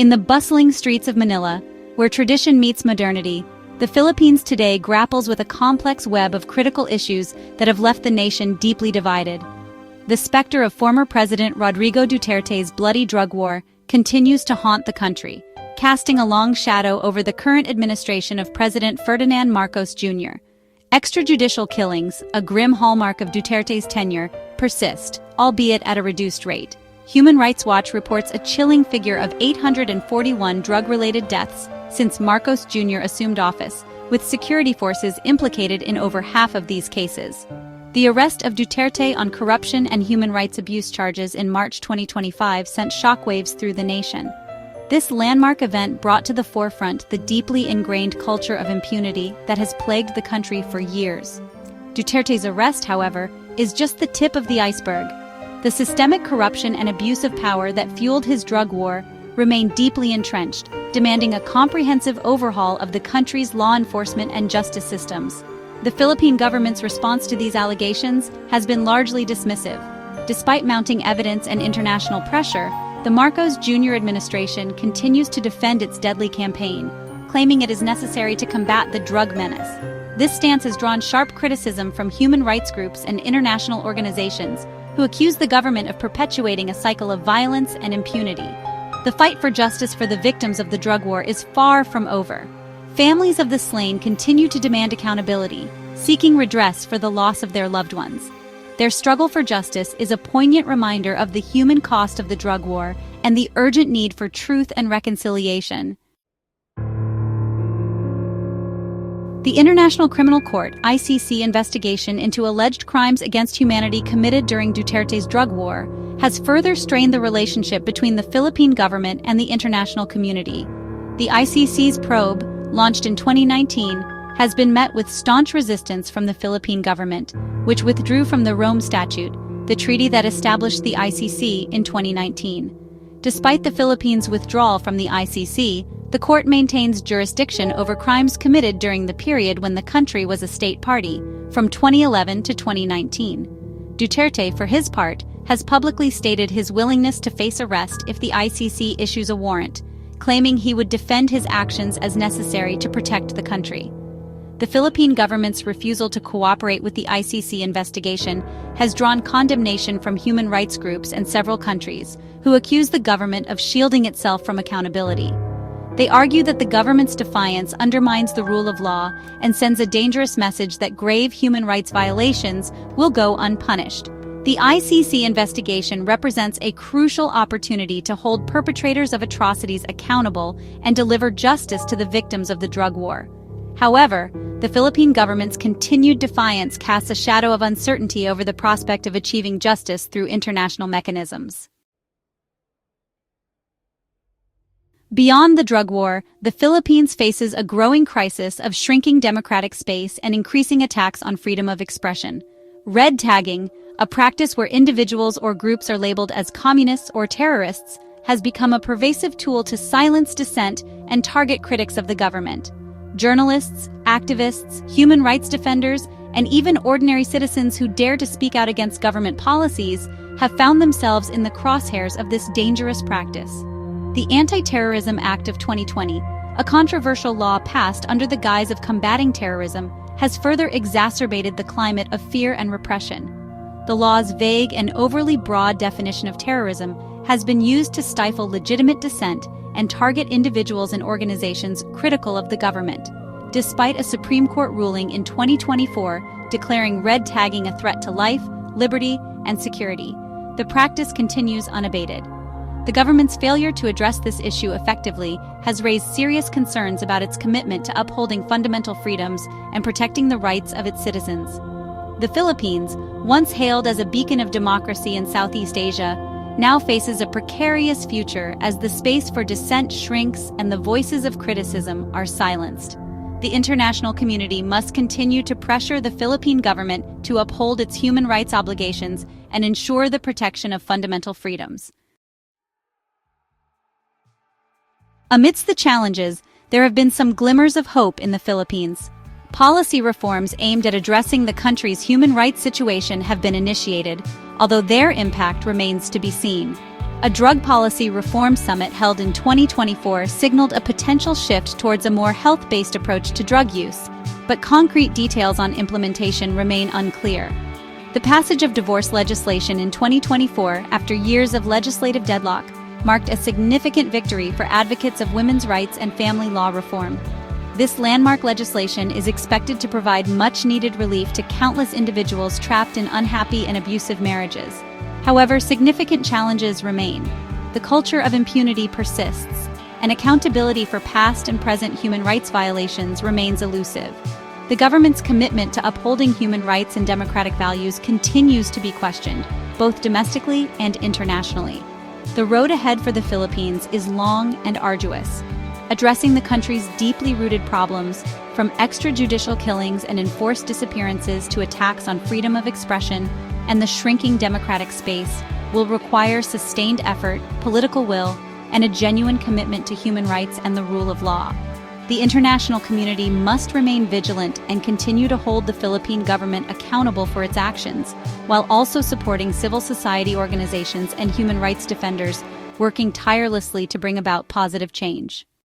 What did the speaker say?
In the bustling streets of Manila, where tradition meets modernity, the Philippines today grapples with a complex web of critical issues that have left the nation deeply divided. The specter of former President Rodrigo Duterte's bloody drug war continues to haunt the country, casting a long shadow over the current administration of President Ferdinand Marcos Jr. Extrajudicial killings, a grim hallmark of Duterte's tenure, persist, albeit at a reduced rate. Human Rights Watch reports a chilling figure of 841 drug-related deaths since Marcos Jr. assumed office, with security forces implicated in over half of these cases. The arrest of Duterte on corruption and human rights abuse charges in March 2025 sent shockwaves through the nation. This landmark event brought to the forefront the deeply ingrained culture of impunity that has plagued the country for years. Duterte's arrest, however, is just the tip of the iceberg. The systemic corruption and abuse of power that fueled his drug war remain deeply entrenched, demanding a comprehensive overhaul of the country's law enforcement and justice systems. The Philippine government's response to these allegations has been largely dismissive. Despite mounting evidence and international pressure, the Marcos Jr. administration continues to defend its deadly campaign, claiming it is necessary to combat the drug menace. This stance has drawn sharp criticism from human rights groups and international organizations who accuse the government of perpetuating a cycle of violence and impunity. The fight for justice for the victims of the drug war is far from over. Families of the slain continue to demand accountability, seeking redress for the loss of their loved ones. Their struggle for justice is a poignant reminder of the human cost of the drug war and the urgent need for truth and reconciliation. The International Criminal Court (ICC) investigation into alleged crimes against humanity committed during Duterte's drug war has further strained the relationship between the Philippine government and the international community. The ICC's probe, launched in 2019, has been met with staunch resistance from the Philippine government, which withdrew from the Rome Statute, the treaty that established the ICC, in 2019. Despite the Philippines' withdrawal from the ICC, the court maintains jurisdiction over crimes committed during the period when the country was a state party, from 2011 to 2019. Duterte, for his part, has publicly stated his willingness to face arrest if the ICC issues a warrant, claiming he would defend his actions as necessary to protect the country. The Philippine government's refusal to cooperate with the ICC investigation has drawn condemnation from human rights groups and several countries, who accuse the government of shielding itself from accountability. They argue that the government's defiance undermines the rule of law and sends a dangerous message that grave human rights violations will go unpunished. The ICC investigation represents a crucial opportunity to hold perpetrators of atrocities accountable and deliver justice to the victims of the drug war. However, the Philippine government's continued defiance casts a shadow of uncertainty over the prospect of achieving justice through international mechanisms. Beyond the drug war, the Philippines faces a growing crisis of shrinking democratic space and increasing attacks on freedom of expression. Red tagging, a practice where individuals or groups are labeled as communists or terrorists, has become a pervasive tool to silence dissent and target critics of the government. Journalists, activists, human rights defenders, and even ordinary citizens who dare to speak out against government policies have found themselves in the crosshairs of this dangerous practice. The Anti-Terrorism Act of 2020, a controversial law passed under the guise of combating terrorism, has further exacerbated the climate of fear and repression. The law's vague and overly broad definition of terrorism has been used to stifle legitimate dissent and target individuals and organizations critical of the government. Despite a Supreme Court ruling in 2024 declaring red tagging a threat to life, liberty, and security, the practice continues unabated. The government's failure to address this issue effectively has raised serious concerns about its commitment to upholding fundamental freedoms and protecting the rights of its citizens. The Philippines, once hailed as a beacon of democracy in Southeast Asia, now faces a precarious future as the space for dissent shrinks and the voices of criticism are silenced. The international community must continue to pressure the Philippine government to uphold its human rights obligations and ensure the protection of fundamental freedoms. Amidst the challenges, there have been some glimmers of hope in the Philippines. Policy reforms aimed at addressing the country's human rights situation have been initiated, although their impact remains to be seen. A drug policy reform summit held in 2024 signaled a potential shift towards a more health-based approach to drug use, but concrete details on implementation remain unclear. The passage of divorce legislation in 2024, after years of legislative deadlock, marked a significant victory for advocates of women's rights and family law reform. This landmark legislation is expected to provide much-needed relief to countless individuals trapped in unhappy and abusive marriages. However, significant challenges remain. The culture of impunity persists, and accountability for past and present human rights violations remains elusive. The government's commitment to upholding human rights and democratic values continues to be questioned, both domestically and internationally. The road ahead for the Philippines is long and arduous, addressing the country's deeply rooted problems, from extrajudicial killings and enforced disappearances to attacks on freedom of expression and the shrinking democratic space, will require sustained effort, political will, and a genuine commitment to human rights and the rule of law. The international community must remain vigilant and continue to hold the Philippine government accountable for its actions, while also supporting civil society organizations and human rights defenders working tirelessly to bring about positive change.